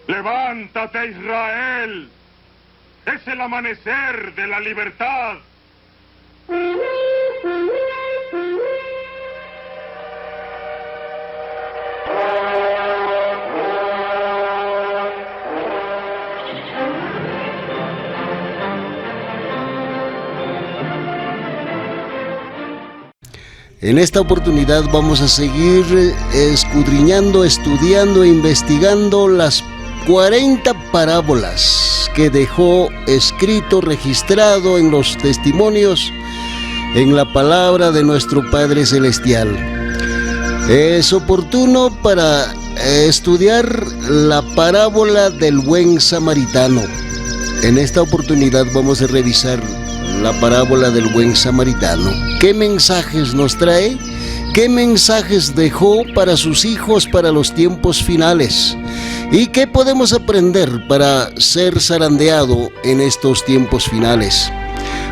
Levántate, Israel. Es el amanecer de la libertad. En esta oportunidad vamos a seguir escudriñando, estudiando e investigando las 40 parábolas que dejó escrito, registrado en los testimonios, en la palabra de nuestro Padre Celestial. Es oportuno para estudiar la parábola del buen samaritano. En esta oportunidad vamos a revisar la parábola del buen samaritano. ¿Qué mensajes nos trae? ¿Qué mensajes dejó para sus hijos para los tiempos finales? ¿Y qué podemos aprender para ser zarandeado en estos tiempos finales?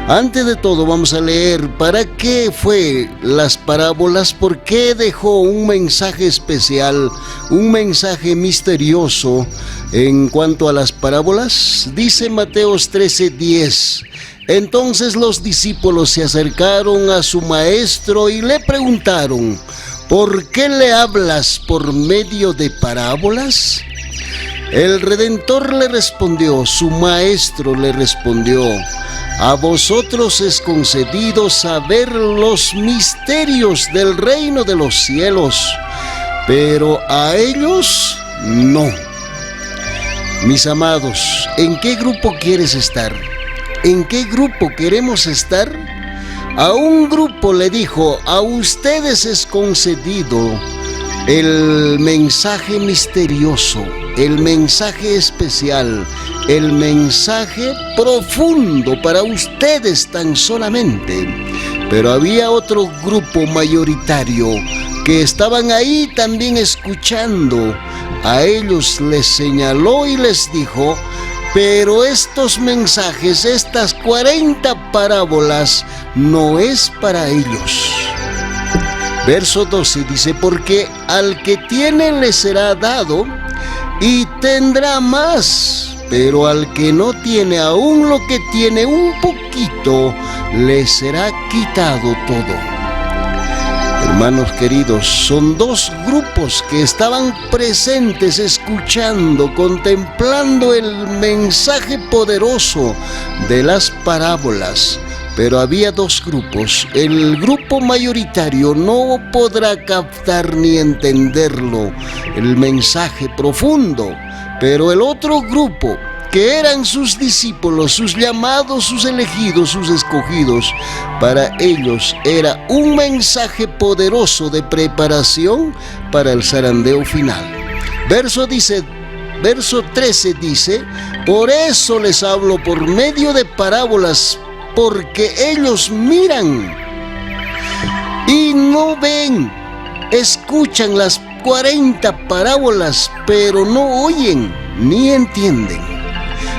Antes de todo vamos a leer para qué fue las parábolas, por qué dejó un mensaje especial, un mensaje misterioso en cuanto a las parábolas. Dice Mateos 13:10. Entonces los discípulos se acercaron a su maestro y le preguntaron: ¿por qué le hablas por medio de parábolas? El Redentor le respondió, su maestro le respondió: a vosotros es concedido saber los misterios del reino de los cielos, pero a ellos no. Mis amados, ¿en qué grupo quieres estar? ¿En qué grupo queremos estar? A un grupo le dijo: a ustedes es concedido el mensaje misterioso, el mensaje especial, el mensaje profundo para ustedes tan solamente. Pero había otro grupo mayoritario que estaban ahí también escuchando. A ellos les señaló y les dijo: pero estos mensajes, estas 40 parábolas, no es para ellos. Verso 12 dice: porque al que tiene le será dado y tendrá más, pero al que no tiene, aún lo que tiene un poquito, le será quitado todo. Hermanos queridos, son dos grupos que estaban presentes, escuchando, contemplando el mensaje poderoso de las parábolas. Pero había dos grupos. El grupo mayoritario no podrá captar ni entenderlo, el mensaje profundo. Pero el otro grupo, que eran sus discípulos, sus llamados, sus elegidos, sus escogidos, para ellos era un mensaje poderoso de preparación para el zarandeo final. Verso 13 dice: por eso les hablo por medio de parábolas, porque ellos miran y no ven, escuchan las 40 parábolas, pero no oyen ni entienden.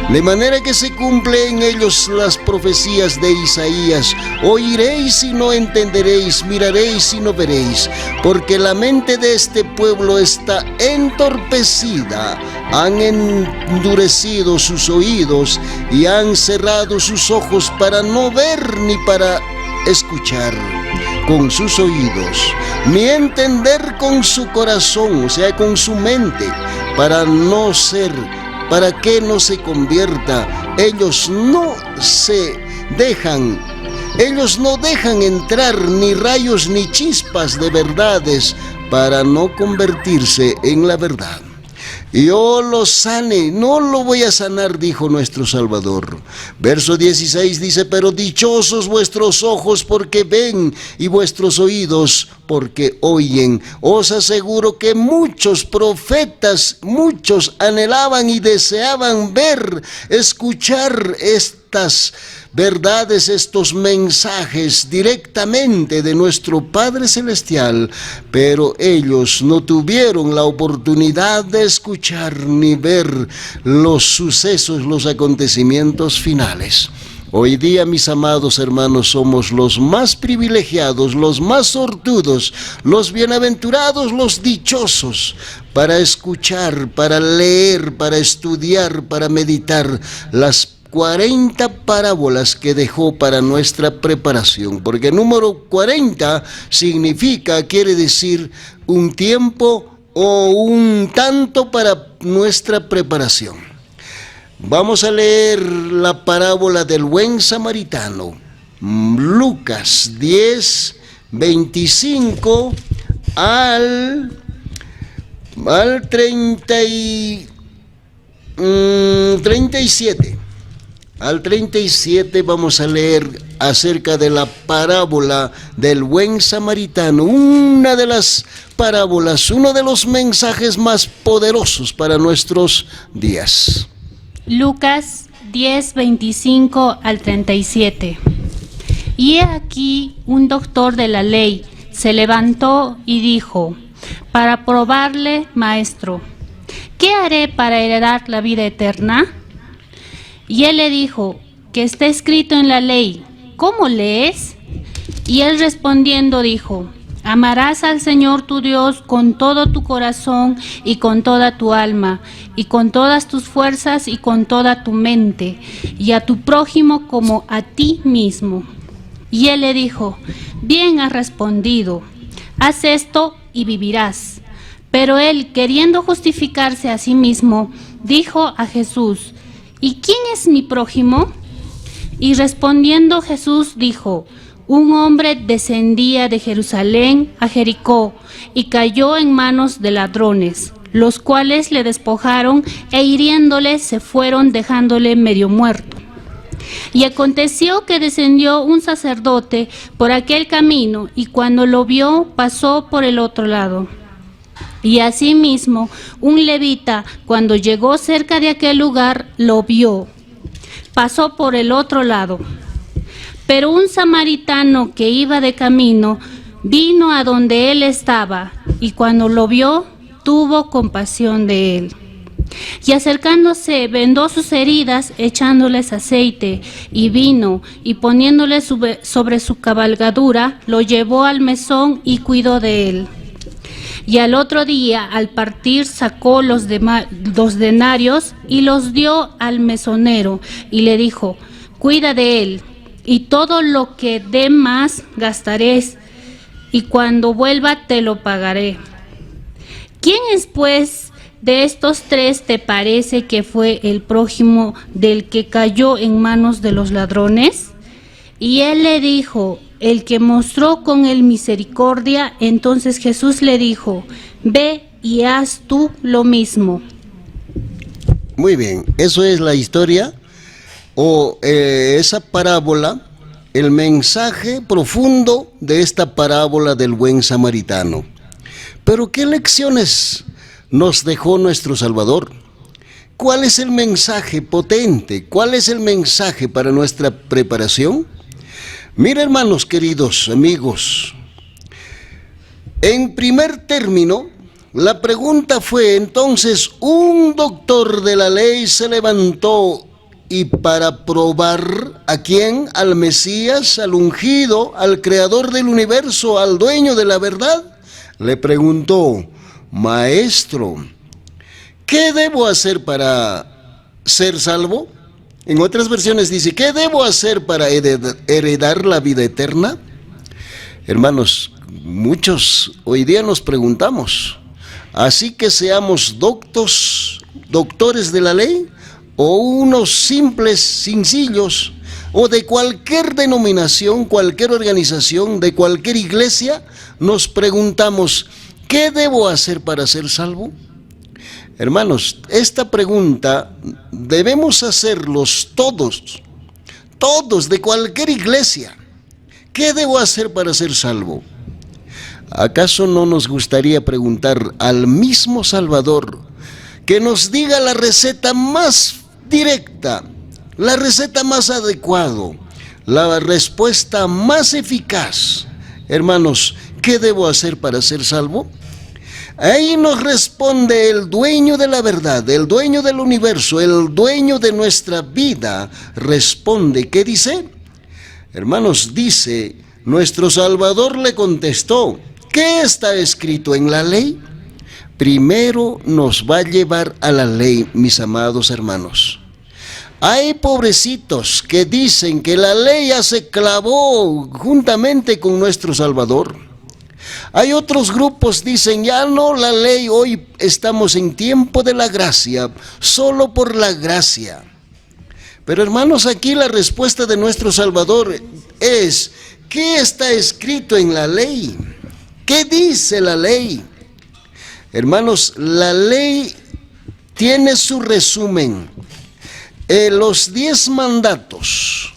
De manera que se cumple en ellos las profecías de Isaías: oiréis y no entenderéis, miraréis y no veréis, porque la mente de este pueblo está entorpecida, han endurecido sus oídos y han cerrado sus ojos para no ver ni para escuchar con sus oídos, ni entender con su corazón, o sea, con su mente, para que no se convierta. Ellos no dejan entrar ni rayos ni chispas de verdades para no convertirse en la verdad. Yo lo sane, no lo voy a sanar, dijo nuestro Salvador. Verso 16 dice: pero dichosos vuestros ojos porque ven y vuestros oídos porque oyen. Os aseguro que muchos profetas, muchos anhelaban y deseaban ver, escuchar estas verdades, estos mensajes directamente de nuestro Padre Celestial, pero ellos no tuvieron la oportunidad de escuchar ni ver los sucesos, los acontecimientos finales. Hoy día, mis amados hermanos, somos los más privilegiados, los más sortudos, los bienaventurados, los dichosos, para escuchar, para leer, para estudiar, para meditar las 40 parábolas que dejó para nuestra preparación, porque el número 40 quiere decir un tiempo o un tanto para nuestra preparación. Vamos a leer la parábola del buen samaritano, Lucas 10, 25 al 37. Al 37 vamos a leer acerca de la parábola del buen samaritano, una de las parábolas, uno de los mensajes más poderosos para nuestros días. Lucas 10, 25 al 37. Y he aquí un doctor de la ley se levantó y dijo, para probarle, maestro, ¿qué haré para heredar la vida eterna? Y él le dijo, que está escrito en la ley, ¿cómo lees? Y él respondiendo dijo, amarás al Señor tu Dios con todo tu corazón y con toda tu alma, y con todas tus fuerzas y con toda tu mente, y a tu prójimo como a ti mismo. Y él le dijo, bien has respondido, haz esto y vivirás. Pero él, queriendo justificarse a sí mismo, dijo a Jesús, ¿y quién es mi prójimo? Y respondiendo Jesús dijo, un hombre descendía de Jerusalén a Jericó y cayó en manos de ladrones, los cuales le despojaron e hiriéndole se fueron dejándole medio muerto. Y aconteció que descendió un sacerdote por aquel camino y cuando lo vio pasó por el otro lado. Y asimismo un levita, cuando llegó cerca de aquel lugar, lo vio, pasó por el otro lado. Pero un samaritano que iba de camino vino a donde él estaba, y cuando lo vio, tuvo compasión de él. Y acercándose, vendó sus heridas, echándoles aceite y vino, y poniéndole sobre su cabalgadura, lo llevó al mesón y cuidó de él. Y al otro día, al partir, sacó los denarios y los dio al mesonero, y le dijo, cuida de él, y todo lo que dé más gastaré, y cuando vuelva te lo pagaré. ¿Quién es, pues, de estos tres te parece que fue el prójimo del que cayó en manos de los ladrones? Y él le dijo, el que mostró con él misericordia. Entonces Jesús le dijo, ve y haz tú lo mismo. Muy bien, eso es la historia o esa parábola, el mensaje profundo de esta parábola del buen samaritano. Pero ¿qué lecciones nos dejó nuestro Salvador? ¿Cuál es el mensaje potente? ¿Cuál es el mensaje para nuestra preparación? Mira, hermanos queridos, amigos, en primer término, la pregunta fue entonces, un doctor de la ley se levantó y para probar ¿a quién? Al Mesías, al ungido, al creador del universo, al dueño de la verdad, le preguntó, maestro, ¿qué debo hacer para ser salvo? En otras versiones dice, ¿qué debo hacer para heredar la vida eterna? Hermanos, muchos hoy día nos preguntamos, así que seamos doctores de la ley, o unos simples, sencillos, o de cualquier denominación, cualquier organización, de cualquier iglesia, nos preguntamos, ¿qué debo hacer para ser salvo? Hermanos, esta pregunta debemos hacerlos todos de cualquier iglesia. ¿Qué debo hacer para ser salvo? ¿Acaso no nos gustaría preguntar al mismo Salvador que nos diga la receta más directa, la receta más adecuada, la respuesta más eficaz? Hermanos, ¿qué debo hacer para ser salvo? Ahí nos responde el dueño de la verdad, el dueño del universo, el dueño de nuestra vida. Responde, ¿qué dice? Hermanos, dice, nuestro Salvador le contestó, ¿qué está escrito en la ley? Primero nos va a llevar a la ley, mis amados hermanos. Hay pobrecitos que dicen que la ley ya se clavó juntamente con nuestro Salvador. Hay otros grupos que dicen, ya no la ley, hoy estamos en tiempo de la gracia, solo por la gracia. Pero hermanos, aquí la respuesta de nuestro Salvador es, ¿qué está escrito en la ley? ¿Qué dice la ley? Hermanos, la ley tiene su resumen. Los 10 mandatos.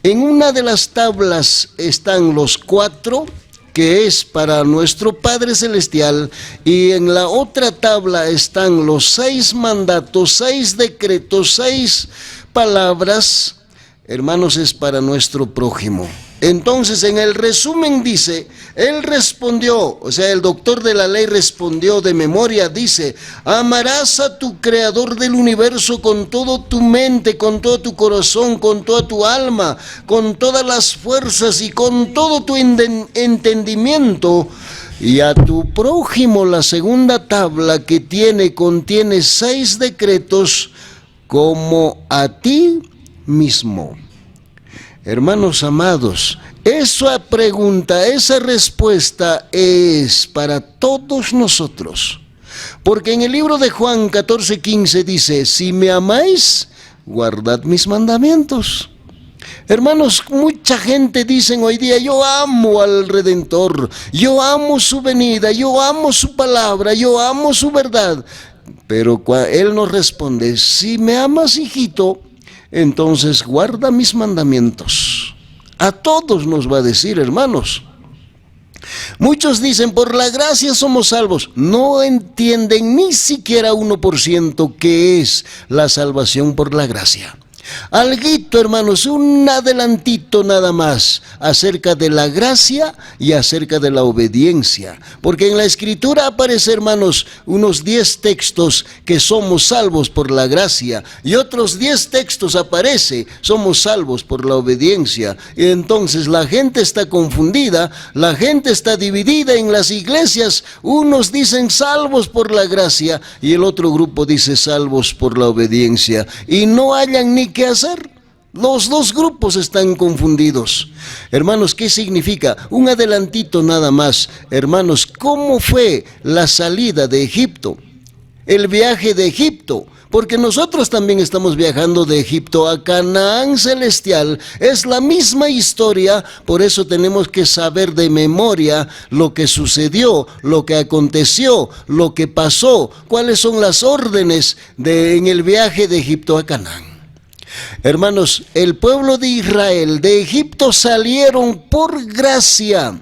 En una de las tablas están los 4, que es para nuestro Padre Celestial, y en la otra tabla están los 6 mandatos, 6 decretos, 6 palabras, hermanos, es para nuestro prójimo. Entonces, en el resumen dice, él respondió, o sea, el doctor de la ley respondió de memoria, dice, amarás a tu creador del universo con toda tu mente, con todo tu corazón, con toda tu alma, con todas las fuerzas y con todo tu entendimiento, y a tu prójimo. La segunda tabla que contiene 6 decretos, como a ti mismo. Hermanos amados, esa pregunta, esa respuesta es para todos nosotros. Porque en el libro de Juan 14:15 dice, si me amáis, guardad mis mandamientos. Hermanos, mucha gente dice hoy día, yo amo al Redentor, yo amo su venida, yo amo su palabra, yo amo su verdad. Pero Él nos responde, si me amas, hijito, entonces guarda mis mandamientos. A todos nos va a decir, hermanos. Muchos dicen, por la gracia somos salvos. No entienden ni siquiera 1% qué es la salvación por la gracia. Alguito, hermanos, un adelantito nada más acerca de la gracia y acerca de la obediencia, porque en la Escritura aparece, hermanos, unos 10 textos que somos salvos por la gracia, y otros 10 textos aparece, somos salvos por la obediencia. Y entonces la gente está confundida, la gente está dividida en las iglesias. Unos dicen salvos por la gracia y el otro grupo dice salvos por la obediencia, y no hallan ni qué hacer. Los dos grupos están confundidos. Hermanos, ¿qué significa? Un adelantito nada más. Hermanos, ¿cómo fue la salida de Egipto? El viaje de Egipto. Porque nosotros también estamos viajando de Egipto a Canaán celestial. Es la misma historia, por eso tenemos que saber de memoria lo que sucedió, lo que aconteció, lo que pasó, cuáles son las órdenes en el viaje de Egipto a Canaán. Hermanos, el pueblo de Israel de Egipto salieron por gracia.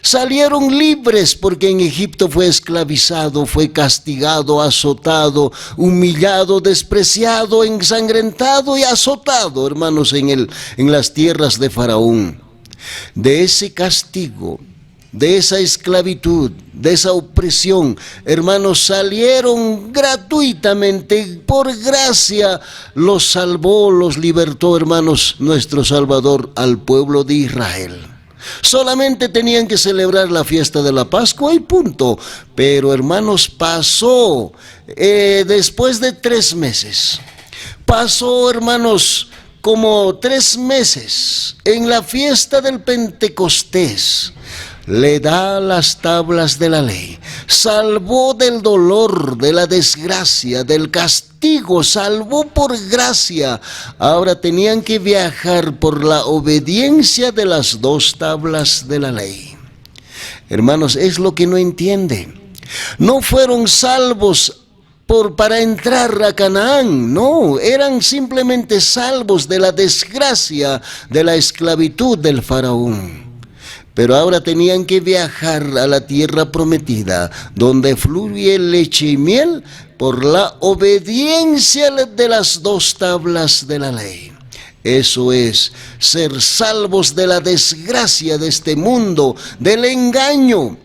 Salieron libres porque en Egipto fue esclavizado, fue castigado, azotado, humillado, despreciado, ensangrentado y azotado, hermanos, en las tierras de Faraón. De ese castigo, de esa esclavitud, de esa opresión, hermanos, salieron gratuitamente, por gracia, los salvó, los libertó, hermanos, nuestro Salvador al pueblo de Israel. Solamente tenían que celebrar la fiesta de la Pascua y punto. Pero, hermanos, pasó después de 3 meses. Pasó, hermanos, como 3 meses en la fiesta del Pentecostés. Le da las tablas de la ley, salvó del dolor, de la desgracia, del castigo, salvó por gracia. Ahora tenían que viajar por la obediencia de las 2 tablas de la ley. Hermanos, es lo que no entienden. No fueron salvos para entrar a Canaán, no, eran simplemente salvos de la desgracia, de la esclavitud del faraón. Pero ahora tenían que viajar a la tierra prometida, donde fluye leche y miel, por la obediencia de las 2 tablas de la ley. Eso es, ser salvos de la desgracia de este mundo, del engaño,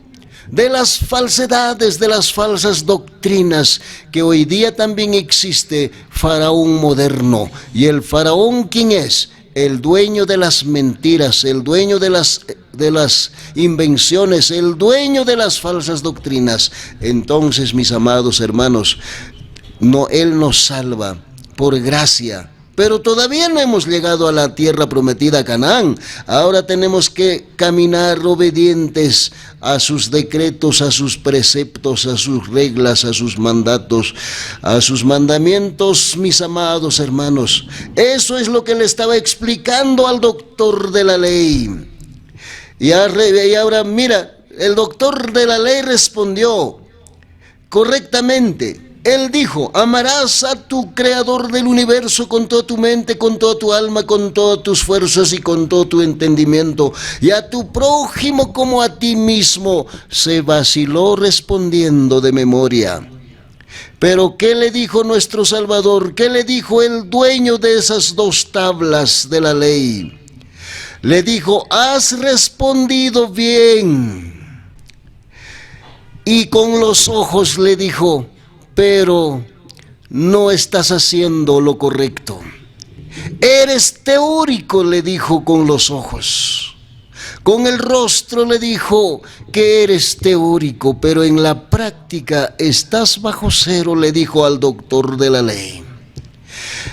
de las falsedades, de las falsas doctrinas que hoy día también existe faraón moderno. ¿Y el faraón quién es? El dueño de las mentiras, el dueño de las invenciones, el dueño de las falsas doctrinas. Entonces, mis amados hermanos, Él nos salva por gracia, pero todavía no hemos llegado a la tierra prometida, Canaán. Ahora tenemos que caminar obedientes a sus decretos, a sus preceptos, a sus reglas, a sus mandatos, a sus mandamientos, mis amados hermanos. Eso es lo que le estaba explicando al doctor de la ley. Y ahora mira, el doctor de la ley respondió correctamente. Él dijo: amarás a tu creador del universo con toda tu mente, con toda tu alma, con todas tus fuerzas y con todo tu entendimiento, y a tu prójimo como a ti mismo. Se vaciló respondiendo de memoria. Pero ¿qué le dijo nuestro Salvador? ¿Qué le dijo el dueño de esas 2 tablas de la ley? Le dijo: has respondido bien. Y con los ojos le dijo: pero no estás haciendo lo correcto. Eres teórico, le dijo con los ojos. Con el rostro le dijo que eres teórico, pero en la práctica estás bajo cero, le dijo al doctor de la ley.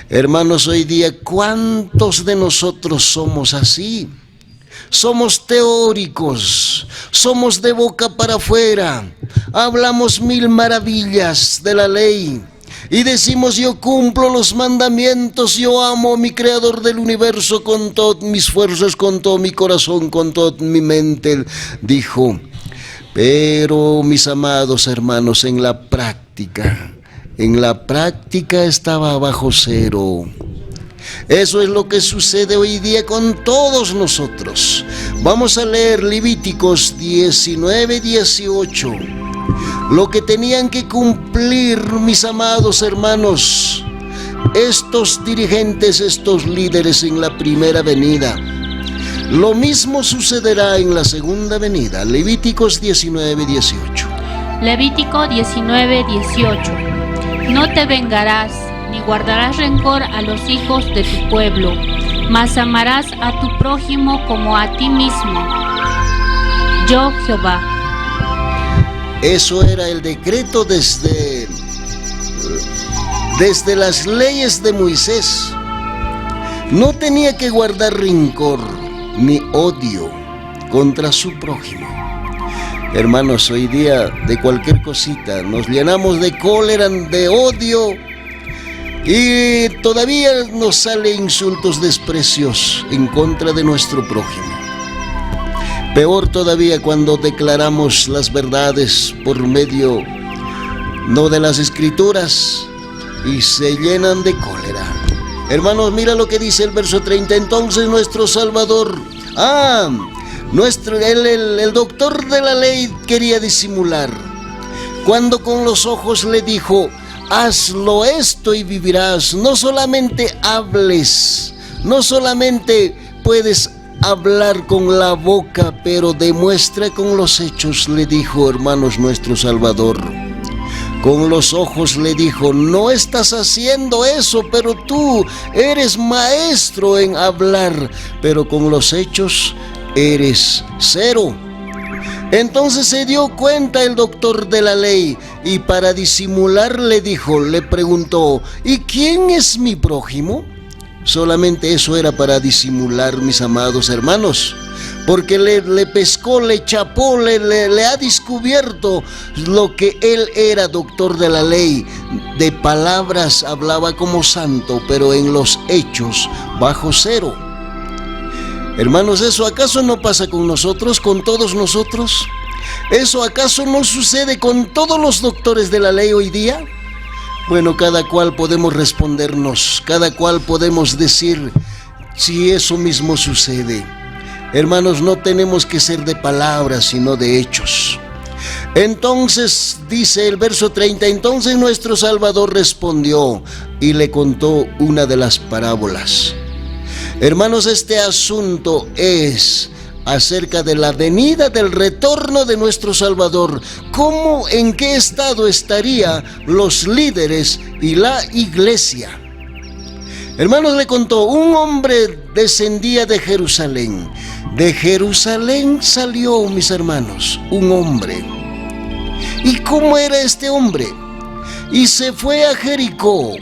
Hermanos, hoy día, ¿cuántos de nosotros somos así? Somos teóricos, somos de boca para afuera, hablamos 1000 maravillas de la ley y decimos: yo cumplo los mandamientos, yo amo a mi creador del universo con todas mis fuerzas, con todo mi corazón, con toda mi mente, dijo. Pero, mis amados hermanos, en la práctica estaba bajo cero. Eso es lo que sucede hoy día con todos nosotros. Vamos a leer Levíticos 19:18. Lo que tenían que cumplir, mis amados hermanos, estos dirigentes, estos líderes en la primera venida. Lo mismo sucederá en la segunda venida. Levíticos 19:18. Levítico 19:18. No te vengarás ni guardarás rencor a los hijos de tu pueblo, mas amarás a tu prójimo como a ti mismo. Yo, Jehová. Eso era el decreto desde las leyes de Moisés. No tenía que guardar rencor ni odio contra su prójimo. Hermanos, hoy día de cualquier cosita nos llenamos de cólera, de odio, y todavía nos salen insultos, desprecios en contra de nuestro prójimo. Peor todavía cuando declaramos las verdades por medio no de las escrituras y se llenan de cólera. Hermanos, mira lo que dice el verso 30. Entonces nuestro Salvador, el doctor de la ley quería disimular, cuando con los ojos le dijo: hazlo esto y vivirás. No solamente hables, no solamente puedes hablar con la boca, pero demuestra con los hechos, le dijo, hermanos, nuestro Salvador. Con los ojos le dijo: no estás haciendo eso, pero tú eres maestro en hablar, pero con los hechos eres cero. Entonces se dio cuenta el doctor de la ley y para disimular le preguntó: ¿y quién es mi prójimo? Solamente eso era para disimular, mis amados hermanos, porque le pescó, le chapó, le ha descubierto lo que él era, doctor de la ley. De palabras hablaba como santo, pero en los hechos bajo cero. Hermanos, ¿eso acaso no pasa con nosotros, con todos nosotros? ¿Eso acaso no sucede con todos los doctores de la ley hoy día? Bueno, cada cual podemos respondernos, cada cual podemos decir si eso mismo sucede. Hermanos, no tenemos que ser de palabras, sino de hechos. Entonces, dice el verso 30, entonces nuestro Salvador respondió y le contó una de las parábolas. Hermanos, este asunto es acerca de la venida del retorno de nuestro Salvador. ¿Cómo, en qué estado estarían los líderes y la iglesia? Hermanos, le contó, un hombre descendía de Jerusalén. De Jerusalén salió, mis hermanos, un hombre. ¿Y cómo era este hombre? Y se fue a Jericó.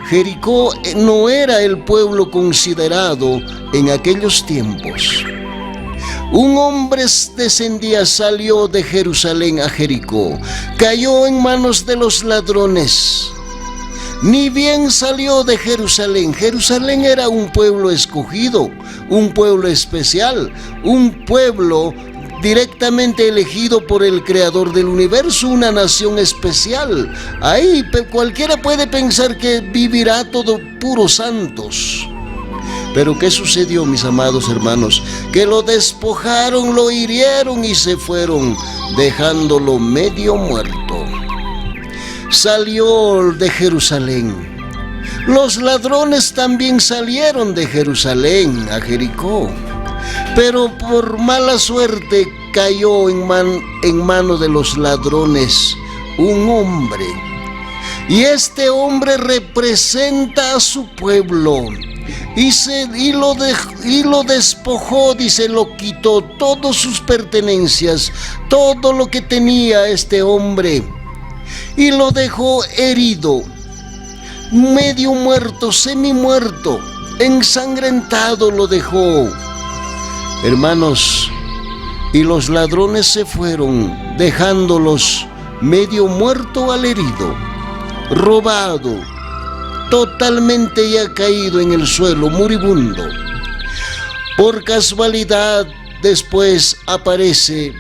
Jericó no era el pueblo considerado en aquellos tiempos. Un hombre descendía, salió de Jerusalén a Jericó. Cayó en manos de los ladrones. Ni bien salió de Jerusalén. Jerusalén era un pueblo escogido, un pueblo especial, un pueblo directamente elegido por el Creador del universo, una nación especial. Ahí cualquiera puede pensar que vivirá todo puros santos. Pero ¿qué sucedió, mis amados hermanos? Que lo despojaron, lo hirieron y se fueron, dejándolo medio muerto. Salió de Jerusalén. Los ladrones también salieron de Jerusalén a Jericó, pero por mala suerte cayó en manos de los ladrones un hombre. Y este hombre representa a su pueblo. Y lo despojó, dice, lo quitó todas sus pertenencias, todo lo que tenía este hombre. Y lo dejó herido, medio muerto, semi-muerto, ensangrentado lo dejó. Hermanos, y los ladrones se fueron, dejándolos medio muerto al herido, robado, totalmente ya caído en el suelo, moribundo. Por casualidad, después aparece.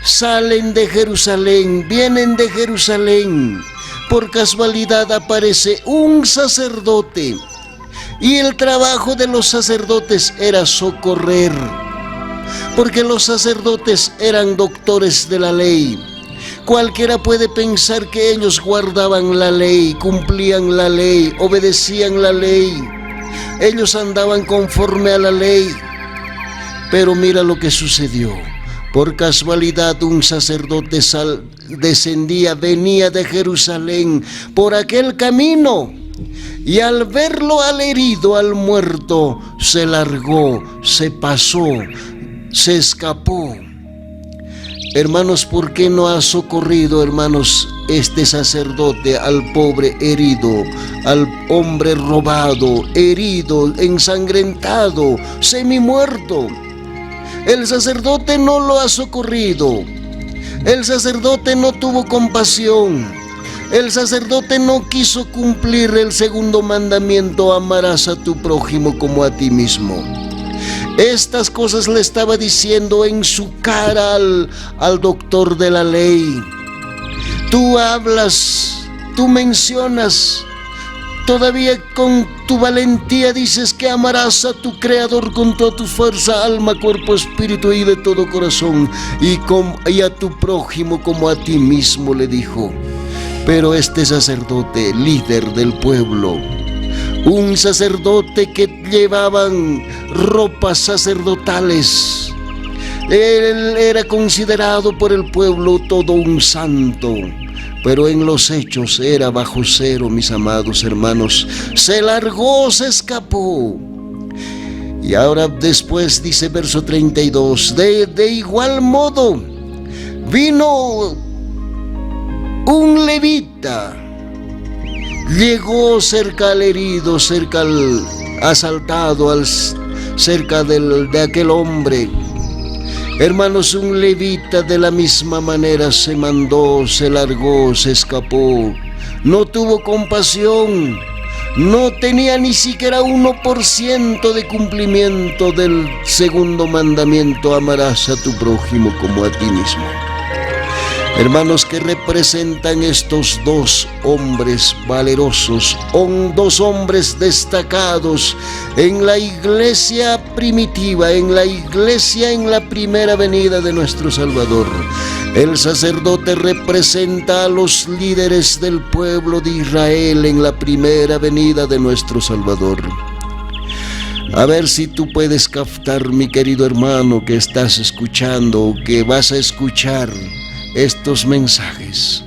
Salen de Jerusalén, vienen de Jerusalén. Por casualidad aparece un sacerdote. Y el trabajo de los sacerdotes era socorrer. Porque los sacerdotes eran doctores de la ley. Cualquiera puede pensar que ellos guardaban la ley, cumplían la ley, obedecían la ley. Ellos andaban conforme a la ley. Pero mira lo que sucedió. Por casualidad un sacerdote venía de Jerusalén por aquel camino, y al verlo al herido, al muerto, se largó, se pasó, se escapó. Hermanos, ¿por qué no ha socorrido, hermanos, este sacerdote al pobre herido, al hombre robado, herido, ensangrentado, semi-muerto? El sacerdote no lo ha socorrido. El sacerdote no tuvo compasión. El sacerdote no quiso cumplir el segundo mandamiento: amarás a tu prójimo como a ti mismo. Estas cosas le estaba diciendo en su cara al doctor de la ley. Tú hablas, tú mencionas, todavía con tu valentía dices que amarás a tu Creador con toda tu fuerza, alma, cuerpo, espíritu y de todo corazón, y a tu prójimo como a ti mismo, le dijo. Pero este sacerdote, líder del pueblo, un sacerdote que llevaban ropas sacerdotales, él era considerado por el pueblo todo un santo. Pero en los hechos era bajo cero, mis amados hermanos. Se largó, se escapó. Y ahora después dice verso 32, de igual modo vino un levita, llegó cerca al herido, cerca al asaltado, cerca de aquel hombre. Hermanos, un levita de la misma manera se mandó, se largó, se escapó. No tuvo compasión, no tenía ni siquiera 1% de cumplimiento del segundo mandamiento: amarás a tu prójimo como a ti mismo. Hermanos, ¿qué representan estos dos hombres valerosos, dos hombres destacados en la iglesia primitiva, en la iglesia en la primera venida de nuestro Salvador? El sacerdote representa a los líderes del pueblo de Israel en la primera venida de nuestro Salvador. A ver si tú puedes captar, mi querido hermano, que estás escuchando o que vas a escuchar estos mensajes.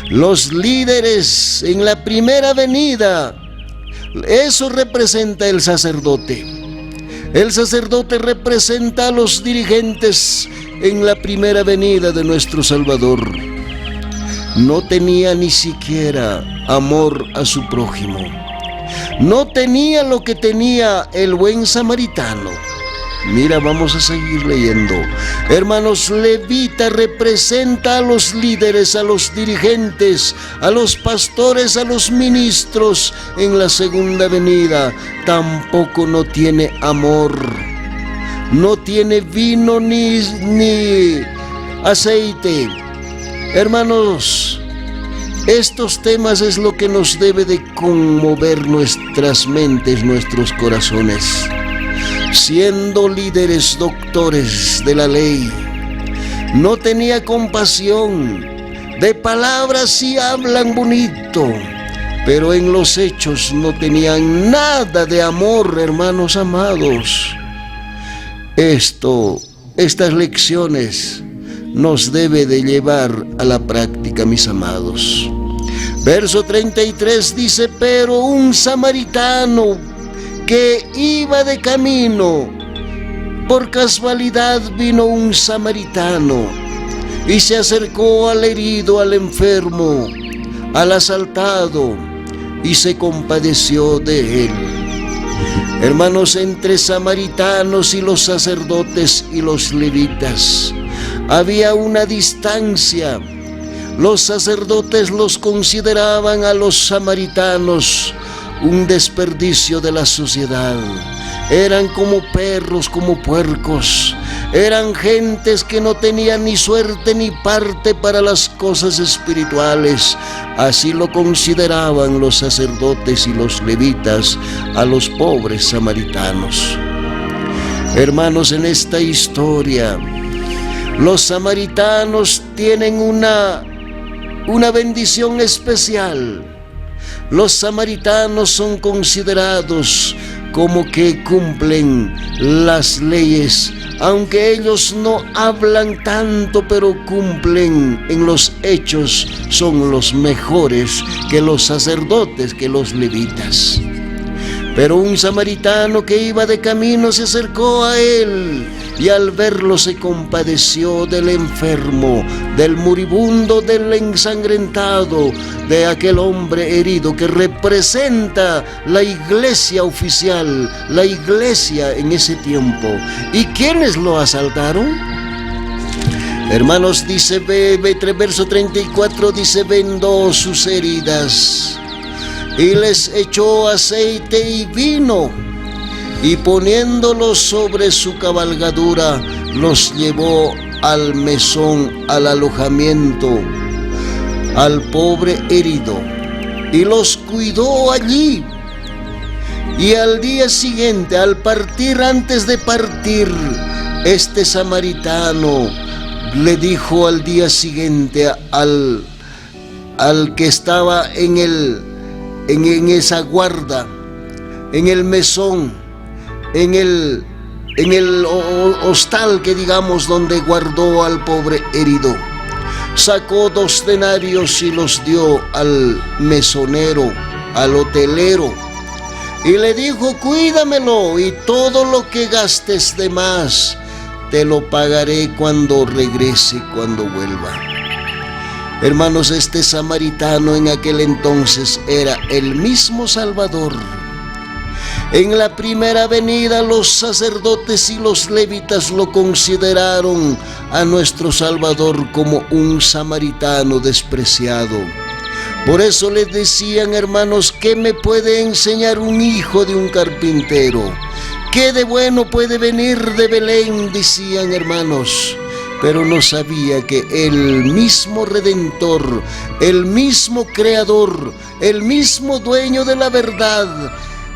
Los líderes en la primera venida, eso representa el sacerdote. El sacerdote representa a los dirigentes en la primera venida de nuestro Salvador. No tenía ni siquiera amor a su prójimo. No tenía lo que tenía el buen samaritano. Mira, vamos a seguir leyendo. Hermanos, levita representa a los líderes, a los dirigentes, a los pastores, a los ministros en la segunda venida. Tampoco no tiene amor. No tiene vino ni aceite. Hermanos, estos temas es lo que nos debe de conmover nuestras mentes, nuestros corazones. Siendo líderes, doctores de la ley, no tenía compasión. De palabras sí hablan bonito, pero en los hechos no tenían nada de amor, hermanos amados. Estas lecciones nos debe de llevar a la práctica, mis amados. Verso 33 dice: pero un samaritano que iba de camino, por casualidad vino un samaritano y se acercó al herido, al enfermo, al asaltado, y se compadeció de él. Hermanos, entre samaritanos y los sacerdotes y los levitas había una distancia. Los sacerdotes los consideraban a los samaritanos un desperdicio de la sociedad. Eran como perros, como puercos. Eran gentes que no tenían ni suerte ni parte para las cosas espirituales. Así lo consideraban los sacerdotes y los levitas a los pobres samaritanos. Hermanos, en esta historia, los samaritanos tienen una bendición especial. Los samaritanos son considerados como que cumplen las leyes, aunque ellos no hablan tanto, pero cumplen en los hechos, son los mejores que los sacerdotes, que los levitas. Pero un samaritano que iba de camino se acercó a él y al verlo se compadeció del enfermo, del moribundo, del ensangrentado, de aquel hombre herido que representa la iglesia oficial, la iglesia en ese tiempo. ¿Y quiénes lo asaltaron? Hermanos, dice verso 34, dice: vendó sus heridas y les echó aceite y vino, y poniéndolos sobre su cabalgadura, los llevó al mesón, al alojamiento, al pobre herido, y los cuidó allí. Y al día siguiente, al partir, antes de partir, este samaritano le dijo al día siguiente al que estaba en esa guarda, en el mesón, en el hostal, que digamos, donde guardó al pobre herido, sacó 2 denarios y los dio al mesonero, al hotelero, y le dijo: cuídamelo, y todo lo que gastes de más te lo pagaré cuando regrese, cuando vuelva. Hermanos, este samaritano en aquel entonces era el mismo Salvador. En la primera venida, los sacerdotes y los levitas lo consideraron a nuestro Salvador como un samaritano despreciado. Por eso les decían: hermanos, ¿qué me puede enseñar un hijo de un carpintero? ¿Qué de bueno puede venir de Belén?, decían, hermanos. Pero no sabía que el mismo Redentor, el mismo Creador, el mismo dueño de la verdad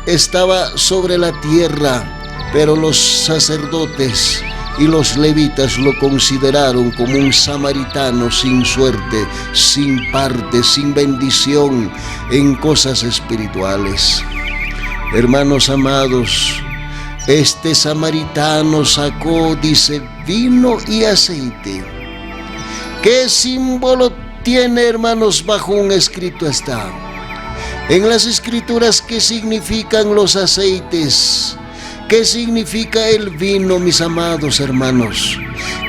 estaba sobre la tierra. Pero los sacerdotes y los levitas lo consideraron como un samaritano sin suerte, sin parte, sin bendición en cosas espirituales. Hermanos amados, Este samaritano sacó, dice, vino y aceite. ¿Qué símbolo tiene, hermanos? Bajo un escrito está. En las escrituras, ¿qué significan los aceites? ¿Qué significa el vino, mis amados hermanos?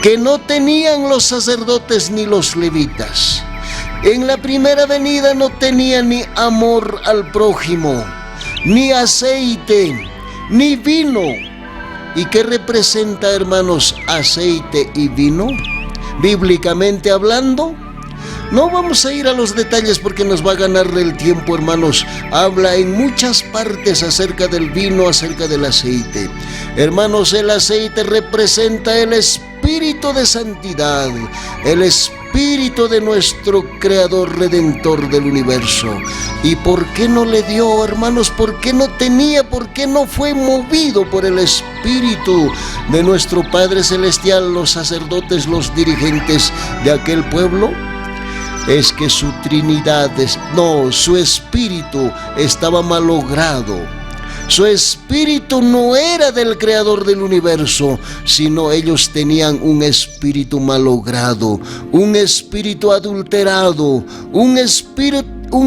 Que no tenían los sacerdotes ni los levitas. En la primera venida no tenían ni amor al prójimo, ni aceite, ni vino. ¿Y qué representa, hermanos, aceite y vino? Bíblicamente hablando, no vamos a ir a los detalles porque nos va a ganar el tiempo, hermanos. Habla en muchas partes acerca del vino, acerca del aceite. Hermanos, el aceite representa el espíritu de santidad, el espíritu de nuestro Creador Redentor del universo. ¿Y por qué no le dio, hermanos? ¿Por qué no tenía? ¿Por qué no fue movido por el espíritu de nuestro Padre Celestial, los sacerdotes, los dirigentes de aquel pueblo? Es que su Trinidad, su espíritu estaba malogrado. Su espíritu no era del Creador del universo, sino ellos tenían un espíritu malogrado, un espíritu adulterado, un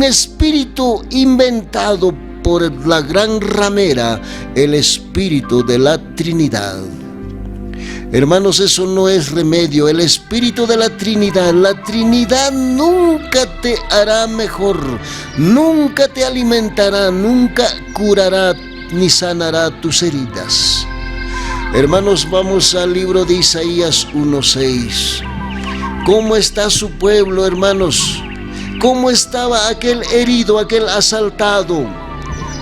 espíritu inventado por la gran ramera, el espíritu de la Trinidad. Hermanos, eso no es remedio. El espíritu de la Trinidad nunca te hará mejor, nunca te alimentará, nunca curará ni sanará tus heridas. Hermanos, vamos al libro de Isaías 1:6. ¿Cómo está su pueblo, hermanos? ¿Cómo estaba aquel herido, aquel asaltado,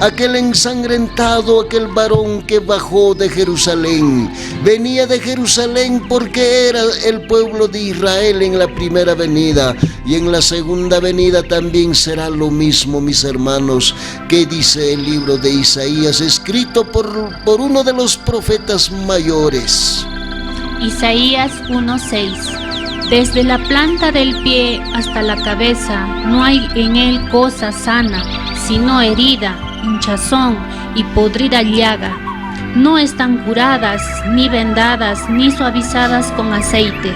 aquel ensangrentado, aquel varón que bajó de Jerusalén? Venía de Jerusalén porque era el pueblo de Israel en la primera venida, y en la segunda venida también será lo mismo, mis hermanos. ¿Qué dice el libro de Isaías, escrito por uno de los profetas mayores? Isaías 1:6. Desde la planta del pie hasta la cabeza no hay en él cosa sana, sino herida, hinchazón y podrida llaga. No están curadas, ni vendadas, ni suavizadas con aceite.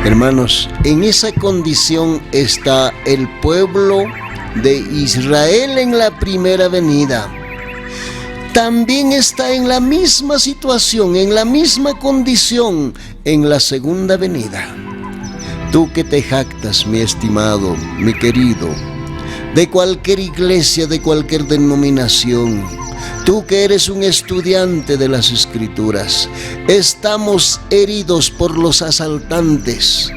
Hermanos, en esa condición está el pueblo de Israel en la primera venida. También está en la misma situación, en la misma condición en la segunda venida. Tú que te jactas, mi estimado, mi querido, de cualquier iglesia, de cualquier denominación, tú que eres un estudiante de las Escrituras, estamos heridos por los asaltantes,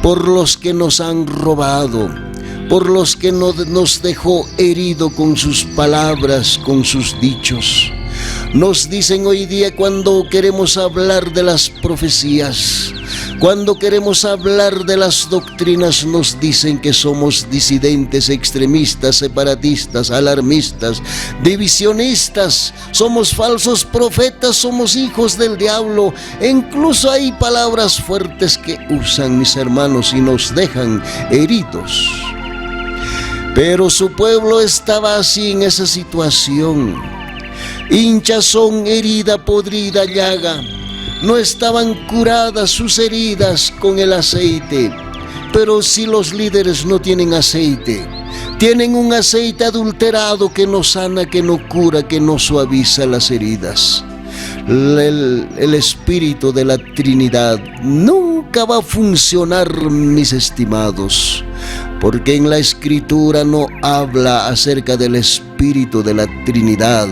por los que nos han robado, por los que nos dejó herido con sus palabras, con sus dichos. Nos dicen hoy día, cuando queremos hablar de las profecías, cuando queremos hablar de las doctrinas, nos dicen que somos disidentes, extremistas, separatistas, alarmistas, divisionistas, somos falsos profetas, somos hijos del diablo. E incluso hay palabras fuertes que usan, mis hermanos, y nos dejan heridos. Pero su pueblo estaba así en esa situación. Hinchazón, herida, podrida, llaga. No estaban curadas sus heridas con el aceite. Pero si los líderes no tienen aceite, tienen un aceite adulterado que no sana, que no cura, que no suaviza las heridas. El espíritu de la Trinidad nunca va a funcionar, mis estimados, porque en la Escritura no habla acerca del espíritu de la Trinidad.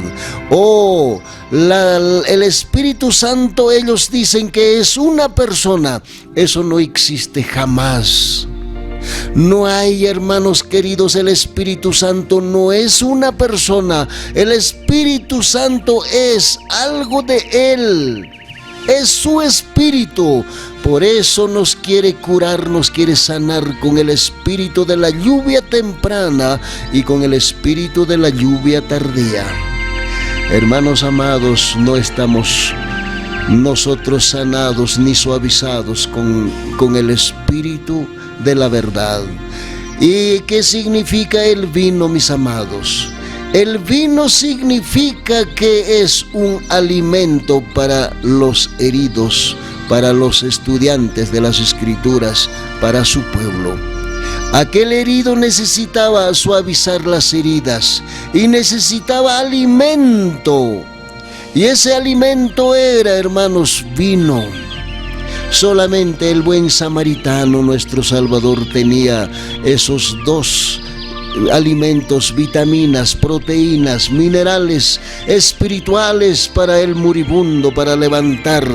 El Espíritu Santo, ellos dicen que es una persona. Eso no existe jamás. No hay, hermanos queridos, el Espíritu Santo no es una persona. El Espíritu Santo es algo de Él. Es su espíritu. Por eso nos quiere curar, nos quiere sanar con el espíritu de la lluvia temprana y con el espíritu de la lluvia tardía. Hermanos amados, no estamos nosotros sanados ni suavizados con el espíritu de la verdad. ¿Y qué significa el vino, mis amados? El vino significa que es un alimento para los heridos, para los estudiantes de las Escrituras, para su pueblo. Aquel herido necesitaba suavizar las heridas y necesitaba alimento. Y ese alimento era, hermanos, vino. Solamente el buen samaritano, nuestro Salvador, tenía esos dos alimentos, vitaminas, proteínas, minerales espirituales para el moribundo, para levantar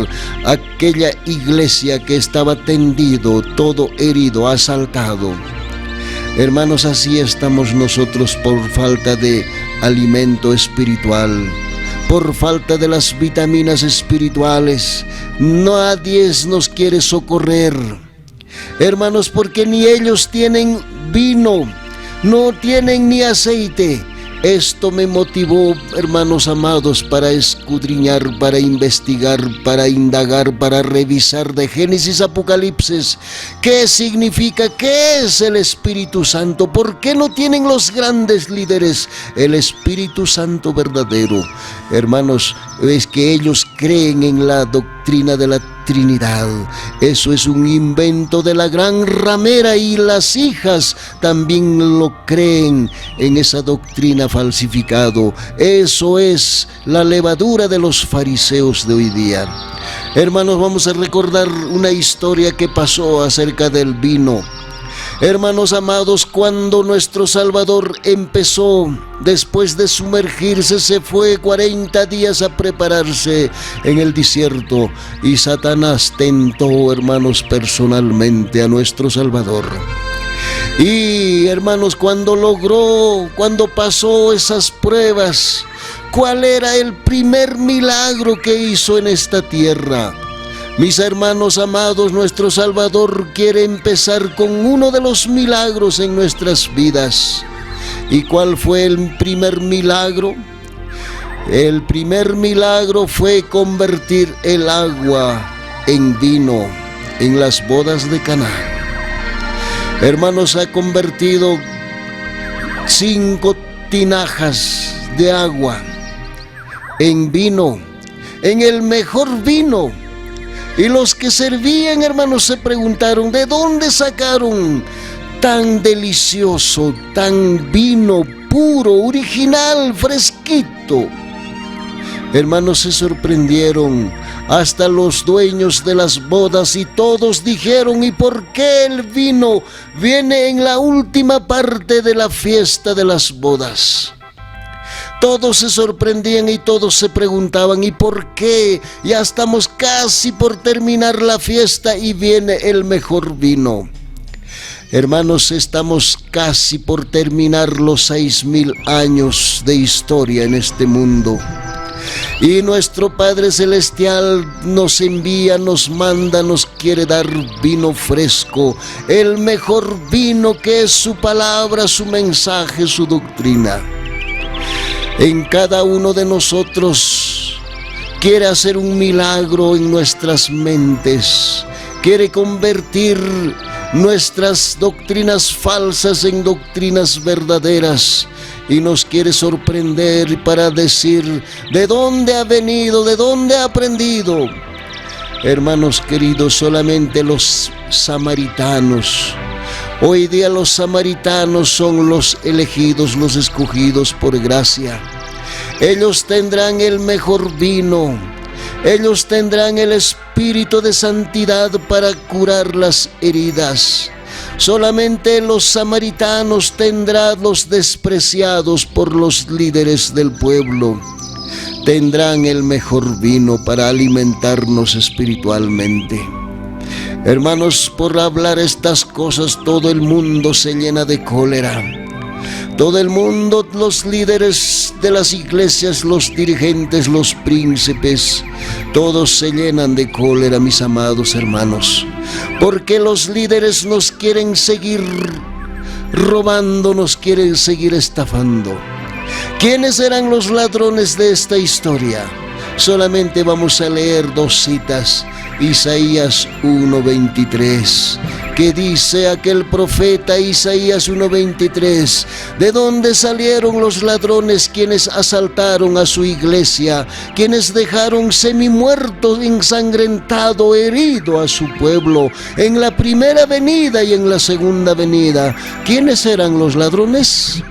aquella iglesia que estaba tendido, todo herido, asaltado. Hermanos, así estamos nosotros por falta de alimento espiritual, por falta de las vitaminas espirituales. Nadie nos quiere socorrer, hermanos, porque ni ellos tienen vino, no tienen ni aceite. Esto me motivó, hermanos amados, para escudriñar, para investigar, para indagar, para revisar de Génesis a Apocalipsis. ¿Qué significa? ¿Qué es el Espíritu Santo? ¿Por qué no tienen los grandes líderes el Espíritu Santo verdadero? Hermanos, es que ellos creen en la doctrina de la Trinidad. Eso es un invento de la gran ramera, y las hijas también lo creen en esa doctrina falsificado. Eso es la levadura de los fariseos de hoy día. Hermanos, vamos a recordar una historia que pasó acerca del vino. Hermanos amados, cuando nuestro Salvador empezó, después de sumergirse, se fue 40 días a prepararse en el desierto, y Satanás tentó, hermanos, personalmente a nuestro Salvador. Y hermanos, cuando pasó esas pruebas, ¿cuál era el primer milagro que hizo en esta tierra? Mis hermanos amados, nuestro Salvador quiere empezar con uno de los milagros en nuestras vidas. ¿Y cuál fue el primer milagro? El primer milagro fue convertir el agua en vino en las bodas de Caná. Hermanos, ha convertido 5 tinajas de agua en vino, en el mejor vino. Y los que servían, hermanos, se preguntaron, ¿de dónde sacaron tan delicioso, tan vino puro, original, fresquito? Hermanos, se sorprendieron, hasta los dueños de las bodas, y todos dijeron, ¿y por qué el vino viene en la última parte de la fiesta de las bodas? Todos se sorprendían y todos se preguntaban, ¿y por qué? Ya estamos casi por terminar la fiesta y viene el mejor vino. Hermanos, estamos casi por terminar los 6,000 años de historia en este mundo. Y nuestro Padre Celestial nos envía, nos manda, nos quiere dar vino fresco, el mejor vino, que es su palabra, su mensaje, su doctrina. En cada uno de nosotros quiere hacer un milagro en nuestras mentes, quiere convertir nuestras doctrinas falsas en doctrinas verdaderas, y nos quiere sorprender para decir de dónde ha venido, de dónde ha aprendido. Hermanos queridos, solamente los samaritanos, hoy día los samaritanos son los elegidos, los escogidos por gracia. Ellos tendrán el mejor vino, ellos tendrán el espíritu de santidad para curar las heridas. Solamente los samaritanos tendrán los despreciados por los líderes del pueblo. Tendrán el mejor vino para alimentarnos espiritualmente. Hermanos, por hablar estas cosas, todo el mundo se llena de cólera. Todo el mundo, los líderes de las iglesias, los dirigentes, los príncipes, todos se llenan de cólera, mis amados hermanos, porque los líderes nos quieren seguir robando, nos quieren seguir estafando. ¿Quiénes eran los ladrones de esta historia? Solamente vamos a leer dos citas. Isaías 1:23, que dice aquel profeta Isaías 1:23: ¿de dónde salieron los ladrones quienes asaltaron a su iglesia, quienes dejaron semimuerto, ensangrentado, herido a su pueblo en la primera venida y en la segunda venida? ¿Quiénes eran los ladrones?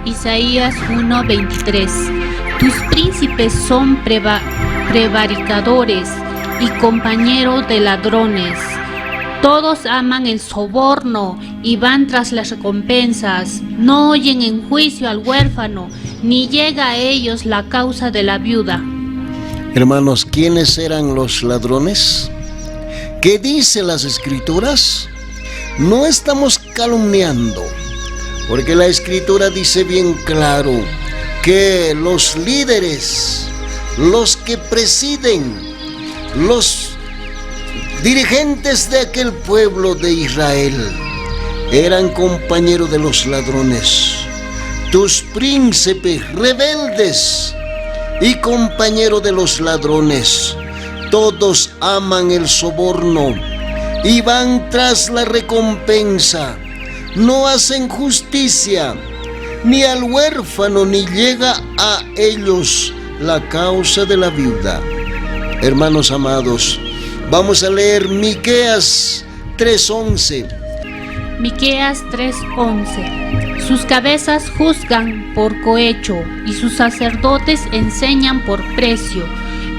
Isaías 1:23. Tus príncipes son prevaricadores y compañeros de ladrones. Todos aman el soborno y van tras las recompensas. No oyen en juicio al huérfano, ni llega a ellos la causa de la viuda. Hermanos, ¿quiénes eran los ladrones? ¿Qué dicen las Escrituras? No estamos calumniando, porque la Escritura dice bien claro que los líderes, los que presiden, los dirigentes de aquel pueblo de Israel eran compañeros de los ladrones. Tus príncipes rebeldes y compañeros de los ladrones, todos aman el soborno y van tras la recompensa. No hacen justicia ni al huérfano, ni llega a ellos la causa de la viuda. Hermanos amados, vamos a leer Miqueas 3:11. Miqueas 3:11. Sus cabezas juzgan por cohecho, y sus sacerdotes enseñan por precio,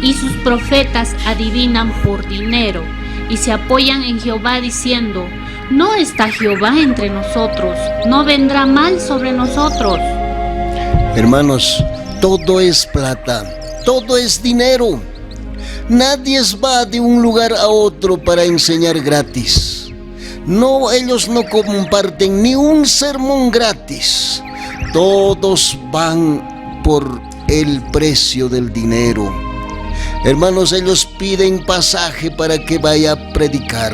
y sus profetas adivinan por dinero, y se apoyan en Jehová diciendo: ¿no está Jehová entre nosotros? ¿No vendrá mal sobre nosotros? Hermanos, todo es plata, todo es dinero. Nadie va de un lugar a otro para enseñar gratis. No, ellos no comparten ni un sermón gratis. Todos van por el precio del dinero. Hermanos, ellos piden pasaje para que vaya a predicar.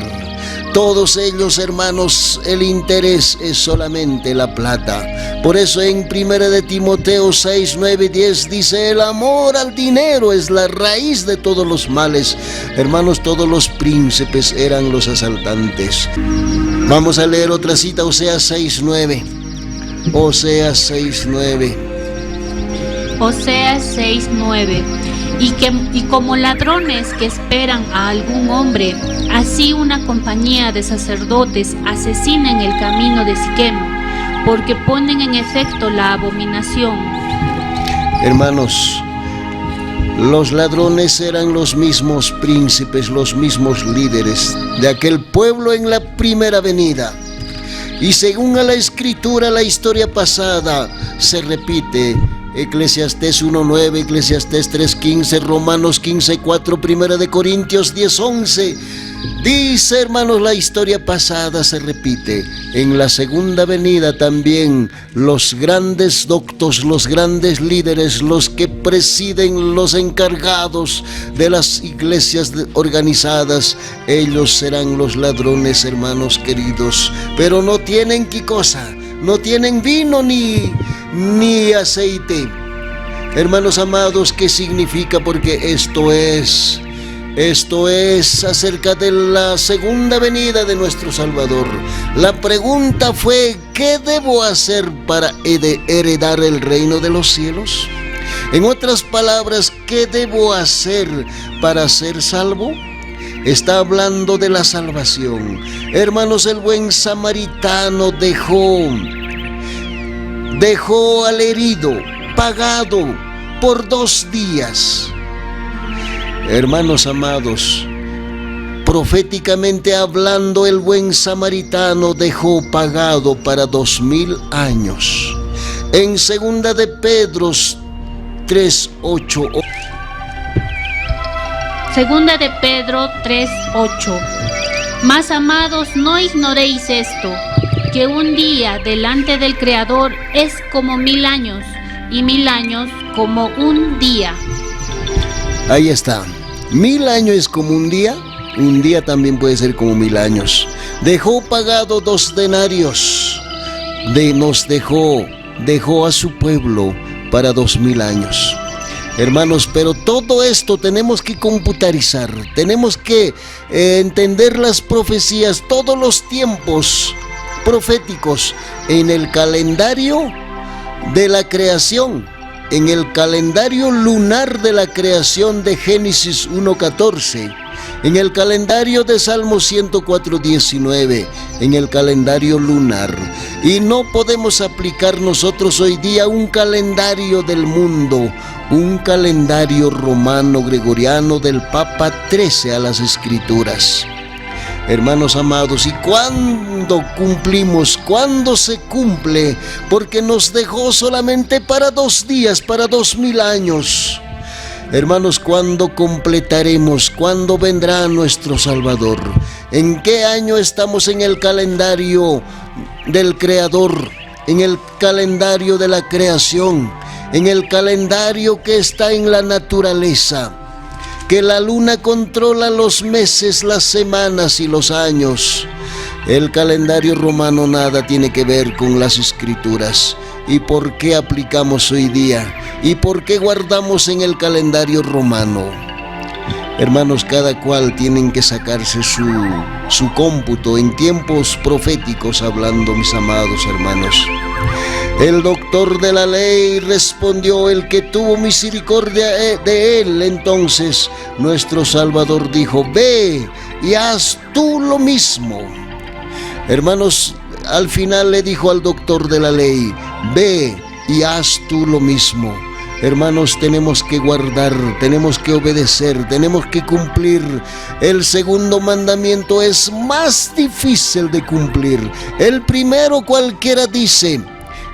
Todos ellos, hermanos, el interés es solamente la plata. Por eso en 1 de Timoteo 6, 9 y 10 dice: el amor al dinero es la raíz de todos los males. Hermanos, todos los príncipes eran los asaltantes. Vamos a leer otra cita, Oseas 6, 9. Oseas 6, 9. Oseas 6, 9. Y como ladrones que esperan a algún hombre, así una compañía de sacerdotes asesina en el camino de Siquem, porque ponen en efecto la abominación. Hermanos, los ladrones eran los mismos príncipes, los mismos líderes de aquel pueblo en la primera venida. Y según a la Escritura, la historia pasada se repite. Eclesiastés 1:9, Eclesiastés 3:15, Romanos 15:4, 1 de Corintios 10:11. Dice, hermanos, la historia pasada se repite. En la segunda venida también los grandes doctos, los grandes líderes, los que presiden, los encargados de las iglesias organizadas, ellos serán los ladrones, hermanos queridos. Pero no tienen qué cosa, no tienen vino ni aceite. Hermanos amados, ¿qué significa? Porque esto es acerca de la segunda venida de nuestro Salvador. La pregunta fue: ¿qué debo hacer para heredar el reino de los cielos? En otras palabras, ¿qué debo hacer para ser salvo? Está hablando de la salvación. Hermanos, el buen samaritano dejó al herido pagado por 2 días. Hermanos amados, proféticamente hablando, el buen samaritano dejó pagado para 2000 años. En 2 de Pedro 3:8. Segunda de Pedro 3:8. Mas amados, no ignoréis esto, que un día delante del Creador es como 1000 años, y 1000 años como un día. Ahí está. 1000 años es como un día también puede ser como 1000 años. Dejó pagado 2 denarios. Dejó a su pueblo para 2000 años. Hermanos, pero todo esto tenemos que computarizar, tenemos que entender las profecías, todos los tiempos proféticos en el calendario de la creación, en el calendario lunar de la creación de Génesis 1:14, en el calendario de Salmo 104:19, en el calendario lunar. Y no podemos aplicar nosotros hoy día un calendario del mundo, un calendario romano gregoriano del Papa XIII a las Escrituras. Hermanos amados, ¿y cuándo cumplimos? ¿Cuándo se cumple? Porque nos dejó solamente para 2 días, para 2000 años. Hermanos, ¿cuándo completaremos? ¿Cuándo vendrá nuestro Salvador? ¿En qué año estamos en el calendario del Creador? En el calendario de la creación, en el calendario que está en la naturaleza, que la luna controla los meses, las semanas y los años. El calendario romano nada tiene que ver con las Escrituras. ¿Y por qué aplicamos hoy día? ¿Y por qué guardamos en el calendario romano? Hermanos, cada cual tienen que sacarse su cómputo en tiempos proféticos hablando, mis amados hermanos. El doctor de la ley respondió: el que tuvo misericordia de él. Entonces nuestro Salvador dijo: ve y haz tú lo mismo. Hermanos, al final le dijo al doctor de la ley: ve y haz tú lo mismo. Hermanos, tenemos que guardar, tenemos que obedecer, tenemos que cumplir. El segundo mandamiento es más difícil de cumplir. El primero cualquiera dice,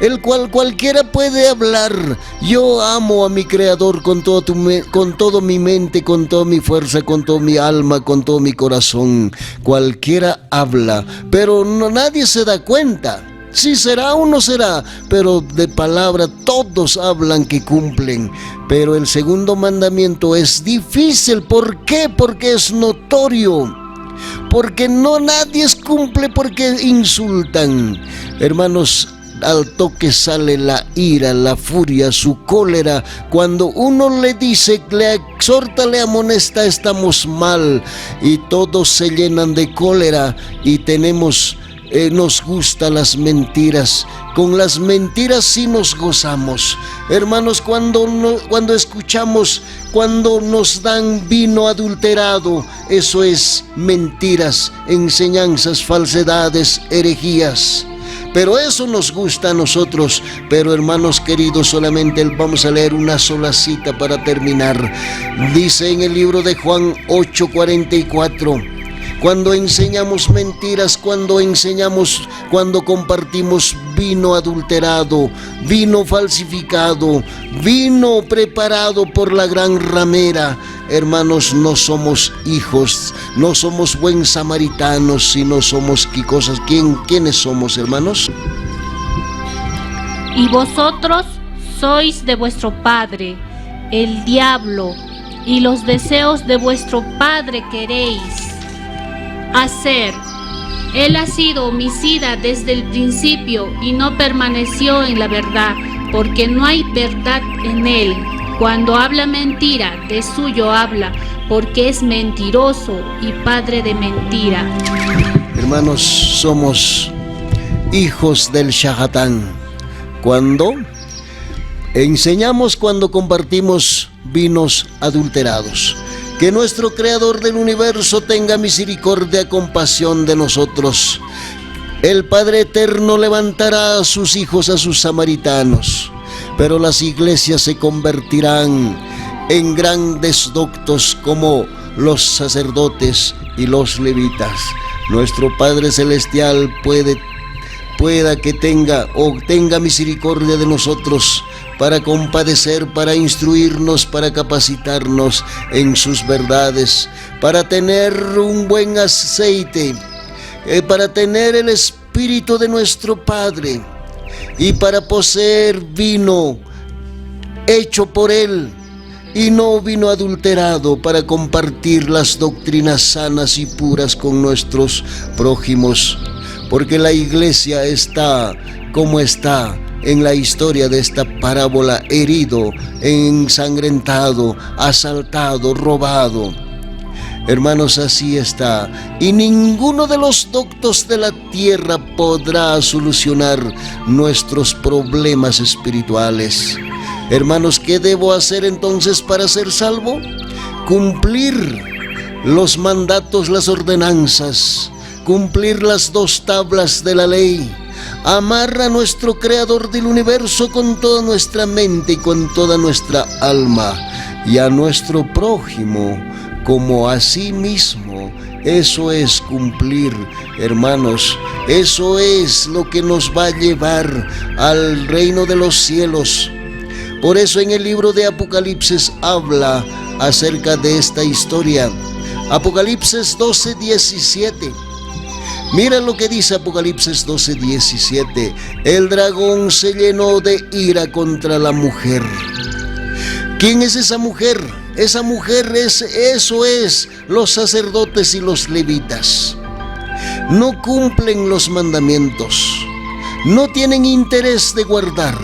el cual cualquiera puede hablar: yo amo a mi Creador con todo mi mente, con toda mi fuerza, con toda mi alma, con todo mi corazón. Cualquiera habla, pero nadie se da cuenta. Si será o no será, pero de palabra todos hablan que cumplen. Pero el segundo mandamiento es difícil. ¿Por qué? Porque es notorio. Porque no nadie cumple, porque insultan. Hermanos, al toque sale la ira, la furia, su cólera. Cuando uno le dice, le exhorta, le amonesta, estamos mal. Y todos se llenan de cólera y nos gustan las mentiras. Con las mentiras sí nos gozamos. Hermanos, cuando escuchamos, cuando nos dan vino adulterado, eso es mentiras, enseñanzas, falsedades, herejías. Pero eso nos gusta a nosotros. Pero hermanos queridos, solamente vamos a leer una sola cita para terminar. Dice en el libro de Juan 8:44: cuando enseñamos mentiras, cuando compartimos vino adulterado, vino falsificado, vino preparado por la gran ramera, hermanos, no somos hijos, no somos buen samaritanos, sino somos ¿qué cosas? ¿Quiénes somos, hermanos? Y vosotros sois de vuestro padre, el diablo, y los deseos de vuestro padre queréis hacer. Él ha sido homicida desde el principio y no permaneció en la verdad, porque no hay verdad en él. Cuando habla mentira, de suyo habla, porque es mentiroso y padre de mentira. Hermanos, somos hijos del Shahatan. Cuando enseñamos, cuando compartimos vinos adulterados. Que nuestro Creador del universo tenga misericordia, compasión de nosotros. El Padre Eterno levantará a sus hijos, a sus samaritanos, pero las iglesias se convertirán en grandes doctos como los sacerdotes y los levitas. Nuestro Padre Celestial pueda que tenga misericordia de nosotros, para compadecer, para instruirnos, para capacitarnos en sus verdades, para tener un buen aceite, para tener el Espíritu de nuestro Padre y para poseer vino hecho por Él y no vino adulterado, para compartir las doctrinas sanas y puras con nuestros prójimos. Porque la iglesia está como está, en la historia de esta parábola herido, ensangrentado, asaltado, robado. Hermanos, así está, y ninguno de los doctos de la tierra podrá solucionar nuestros problemas espirituales. Hermanos, ¿qué debo hacer entonces para ser salvo? Cumplir los mandatos, las ordenanzas, cumplir las 2 tablas de la ley, amar a nuestro Creador del universo con toda nuestra mente y con toda nuestra alma, y a nuestro prójimo como a sí mismo. Eso es cumplir, hermanos. Eso es lo que nos va a llevar al reino de los cielos. Por eso en el libro de Apocalipsis habla acerca de esta historia. Apocalipsis 12:17. Mira lo que dice Apocalipsis 12:17. El dragón se llenó de ira contra la mujer. ¿Quién es esa mujer? Esa mujer eso es los sacerdotes y los levitas. No cumplen los mandamientos, no tienen interés de guardar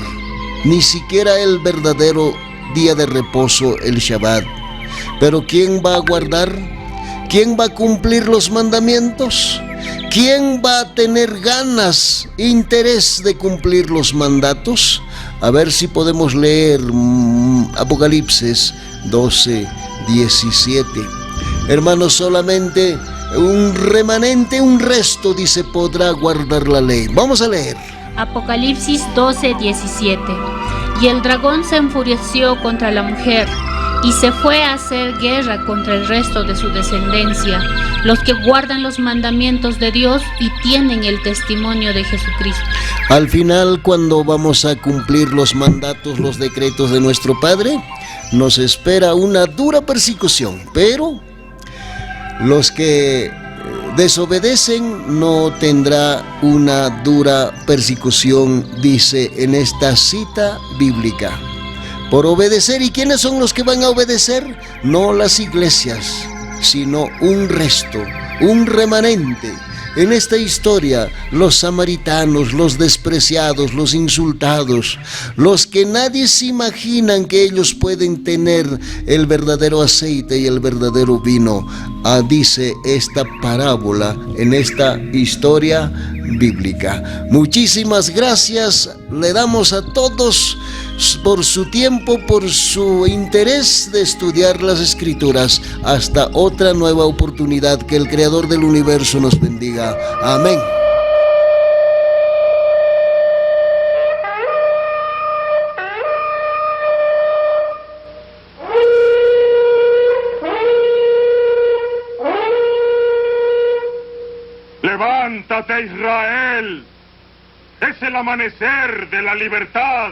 ni siquiera el verdadero día de reposo, el Shabbat. Pero ¿quién va a guardar? ¿Quién va a cumplir los mandamientos? ¿Quién va a tener ganas, interés de cumplir los mandatos? A ver si podemos leer Apocalipsis 12:17. Hermanos, solamente un remanente, un resto, dice, podrá guardar la ley. Vamos a leer. Apocalipsis 12:17. Y el dragón se enfureció contra la mujer y se fue a hacer guerra contra el resto de su descendencia, los que guardan los mandamientos de Dios y tienen el testimonio de Jesucristo. Al final, cuando vamos a cumplir los mandatos, los decretos de nuestro Padre, nos espera una dura persecución, pero los que desobedecen no tendrá una dura persecución, dice en esta cita bíblica. Por obedecer. ¿Y quiénes son los que van a obedecer? No las iglesias, sino un resto, un remanente. En esta historia, los samaritanos, los despreciados, los insultados, los que nadie se imaginan que ellos pueden tener el verdadero aceite y el verdadero vino, dice esta parábola en esta historia bíblica. Muchísimas gracias le damos a todos por su tiempo, por su interés de estudiar las Escrituras. Hasta otra nueva oportunidad. Que el Creador del universo nos bendiga. Amén. Levántate, Israel. Es el amanecer de la libertad.